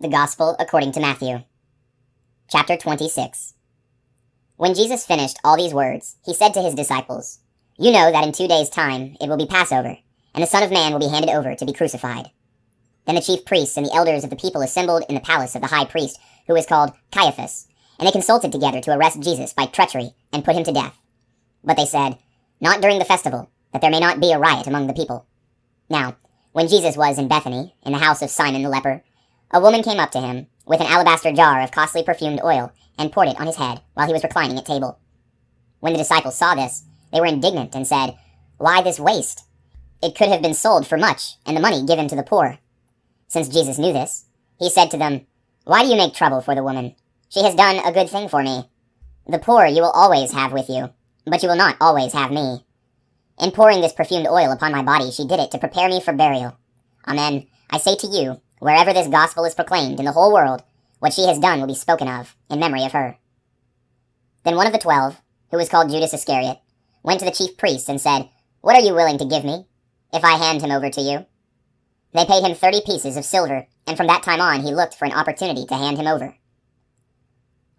The Gospel according to Matthew. Chapter 26. When Jesus finished all these words, he said to his disciples, "You know that in 2 days' time it will be Passover, and the Son of Man will be handed over to be crucified." Then the chief priests and the elders of the people assembled in the palace of the high priest, who was called Caiaphas, and they consulted together to arrest Jesus by treachery and put him to death. But they said, "Not during the festival, that there may not be a riot among the people." Now, when Jesus was in Bethany, in the house of Simon the leper, a woman came up to him with an alabaster jar of costly perfumed oil and poured it on his head while he was reclining at table. When the disciples saw this, they were indignant and said, "Why this waste? It could have been sold for much and the money given to the poor." Since Jesus knew this, he said to them, "Why do you make trouble for the woman? She has done a good thing for me. The poor you will always have with you, but you will not always have me. In pouring this perfumed oil upon my body, she did it to prepare me for burial. Amen, I say to you, wherever this gospel is proclaimed in the whole world, what she has done will be spoken of in memory of her." Then one of the 12, who was called Judas Iscariot, went to the chief priests and said, "What are you willing to give me, if I hand him over to you?" They paid him 30 pieces of silver, and from that time on he looked for an opportunity to hand him over.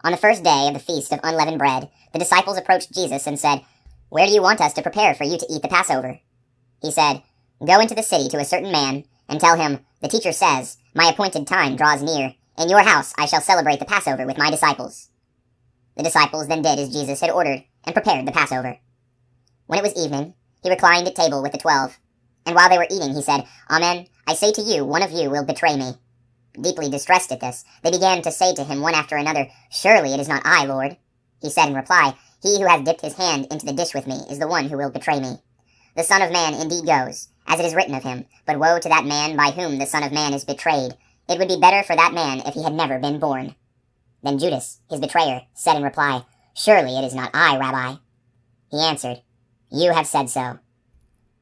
On the first day of the feast of unleavened bread, the disciples approached Jesus and said, "Where do you want us to prepare for you to eat the Passover?" He said, "Go into the city to a certain man, and tell him, 'The teacher says, my appointed time draws near. In your house I shall celebrate the Passover with my disciples.'" The disciples then did as Jesus had ordered, and prepared the Passover. When it was evening, he reclined at table with the 12, and while they were eating he said, "Amen, I say to you, one of you will betray me." Deeply distressed at this, they began to say to him one after another, "Surely it is not I, Lord." He said in reply, "He who has dipped his hand into the dish with me is the one who will betray me. The Son of Man indeed goes, as it is written of him, but woe to that man by whom the Son of Man is betrayed. It would be better for that man if he had never been born." Then Judas, his betrayer, said in reply, "Surely it is not I, Rabbi." He answered, "You have said so."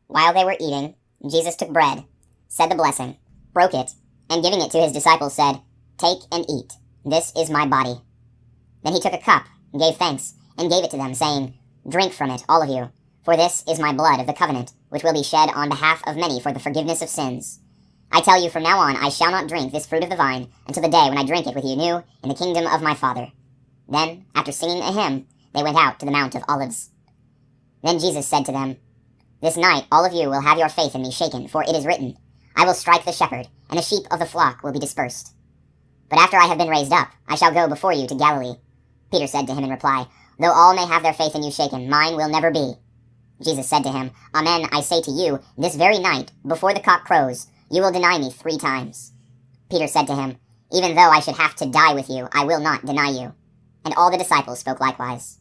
While they were eating, Jesus took bread, said the blessing, broke it, and giving it to his disciples said, "Take and eat. This is my body." Then he took a cup, gave thanks, and gave it to them, saying, "Drink from it, all of you, for this is my blood of the covenant, which will be shed on behalf of many for the forgiveness of sins. I tell you, from now on I shall not drink this fruit of the vine until the day when I drink it with you new in the kingdom of my Father." Then, after singing a hymn, they went out to the Mount of Olives. Then Jesus said to them, "This night all of you will have your faith in me shaken, for it is written, 'I will strike the shepherd, and the sheep of the flock will be dispersed.' But after I have been raised up, I shall go before you to Galilee." Peter said to him in reply, "Though all may have their faith in you shaken, mine will never be." Jesus said to him, "Amen, I say to you, this very night, before the cock crows, you will deny me 3 times. Peter said to him, "Even though I should have to die with you, I will not deny you." And all the disciples spoke likewise.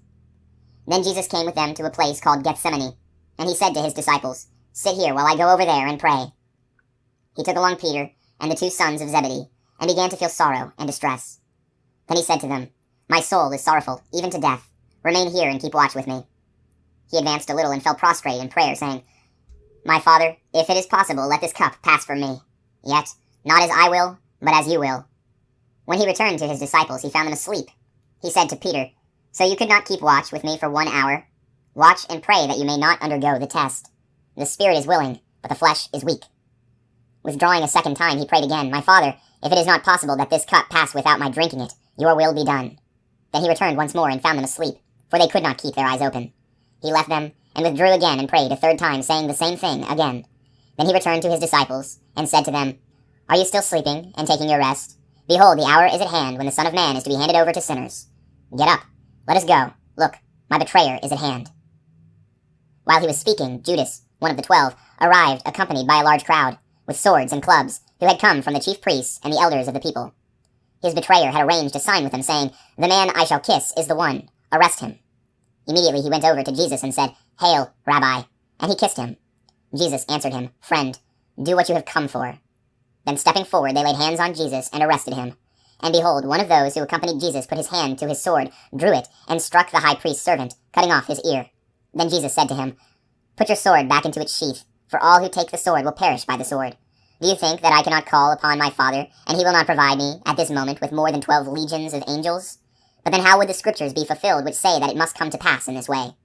Then Jesus came with them to a place called Gethsemane, and he said to his disciples, "Sit here while I go over there and pray." He took along Peter and the 2 sons of Zebedee, and began to feel sorrow and distress. Then he said to them, "My soul is sorrowful, even to death. Remain here and keep watch with me." He advanced a little and fell prostrate in prayer, saying, "My Father, if it is possible, let this cup pass from me. Yet, not as I will, but as you will." When he returned to his disciples, he found them asleep. He said to Peter, "So you could not keep watch with me for 1 hour? Watch and pray that you may not undergo the test. The spirit is willing, but the flesh is weak." Withdrawing a second time, he prayed again, "My Father, if it is not possible that this cup pass without my drinking it, your will be done." Then he returned once more and found them asleep, for they could not keep their eyes open. He left them, and withdrew again and prayed a 3rd time, saying the same thing again. Then he returned to his disciples, and said to them, "Are you still sleeping and taking your rest? Behold, the hour is at hand when the Son of Man is to be handed over to sinners. Get up, let us go. Look, my betrayer is at hand." While he was speaking, Judas, one of the 12, arrived accompanied by a large crowd, with swords and clubs, who had come from the chief priests and the elders of the people. His betrayer had arranged a sign with them, saying, "The man I shall kiss is the one. Arrest him." Immediately he went over to Jesus and said, "Hail, Rabbi," and he kissed him. Jesus answered him, "Friend, do what you have come for." Then stepping forward, they laid hands on Jesus and arrested him. And behold, one of those who accompanied Jesus put his hand to his sword, drew it, and struck the high priest's servant, cutting off his ear. Then Jesus said to him, "Put your sword back into its sheath, for all who take the sword will perish by the sword. Do you think that I cannot call upon my Father, and he will not provide me, at this moment, with more than 12 legions of angels? But then how would the scriptures be fulfilled which say that it must come to pass in this way?"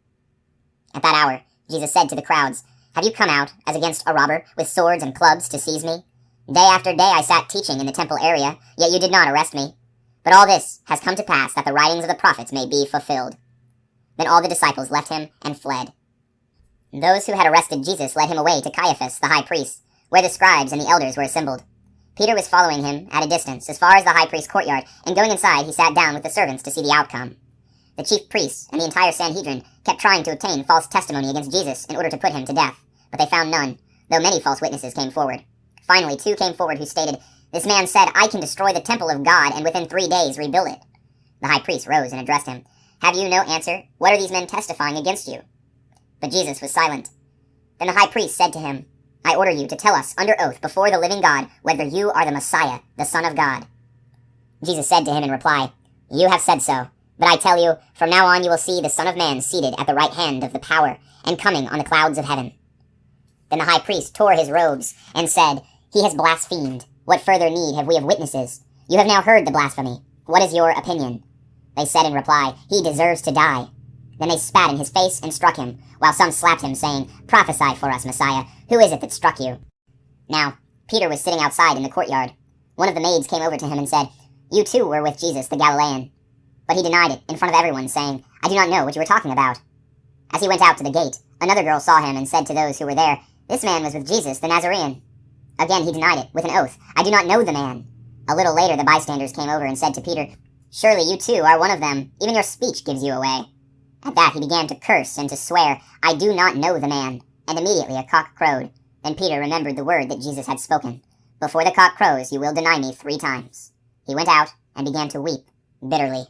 At that hour, Jesus said to the crowds, "Have you come out, as against a robber, with swords and clubs to seize me? Day after day I sat teaching in the temple area, yet you did not arrest me. But all this has come to pass that the writings of the prophets may be fulfilled." Then all the disciples left him and fled. Those who had arrested Jesus led him away to Caiaphas, the high priest, where the scribes and the elders were assembled. Peter was following him at a distance, as far as the high priest's courtyard, and going inside he sat down with the servants to see the outcome. The chief priests and the entire Sanhedrin kept trying to obtain false testimony against Jesus in order to put him to death, but they found none, though many false witnesses came forward. Finally, 2 came forward who stated, "This man said, 'I can destroy the temple of God and within 3 days rebuild it.'" The high priest rose and addressed him. "Have you no answer? What are these men testifying against you?" But Jesus was silent. Then the high priest said to him, "I order you to tell us under oath before the living God whether you are the Messiah, the Son of God." Jesus said to him in reply, "You have said so, but I tell you, from now on you will see the Son of Man seated at the right hand of the power and coming on the clouds of heaven." Then the high priest tore his robes and said, "He has blasphemed. What further need have we of witnesses? You have now heard the blasphemy. What is your opinion?" They said in reply, "He deserves to die." Then they spat in his face and struck him, while some slapped him, saying, "Prophesy for us, Messiah. Who is it that struck you?" Now, Peter was sitting outside in the courtyard. One of the maids came over to him and said, "You too were with Jesus the Galilean." But he denied it in front of everyone, saying, "I do not know what you are talking about." As he went out to the gate, another girl saw him and said to those who were there, "This man was with Jesus the Nazarene." Again he denied it with an oath, "I do not know the man." A little later the bystanders came over and said to Peter, "Surely you too are one of them. Even your speech gives you away." At that he began to curse and to swear, "I do not know the man." And immediately a cock crowed. Then Peter remembered the word that Jesus had spoken, "Before the cock crows you will deny me 3 times." He went out and began to weep bitterly.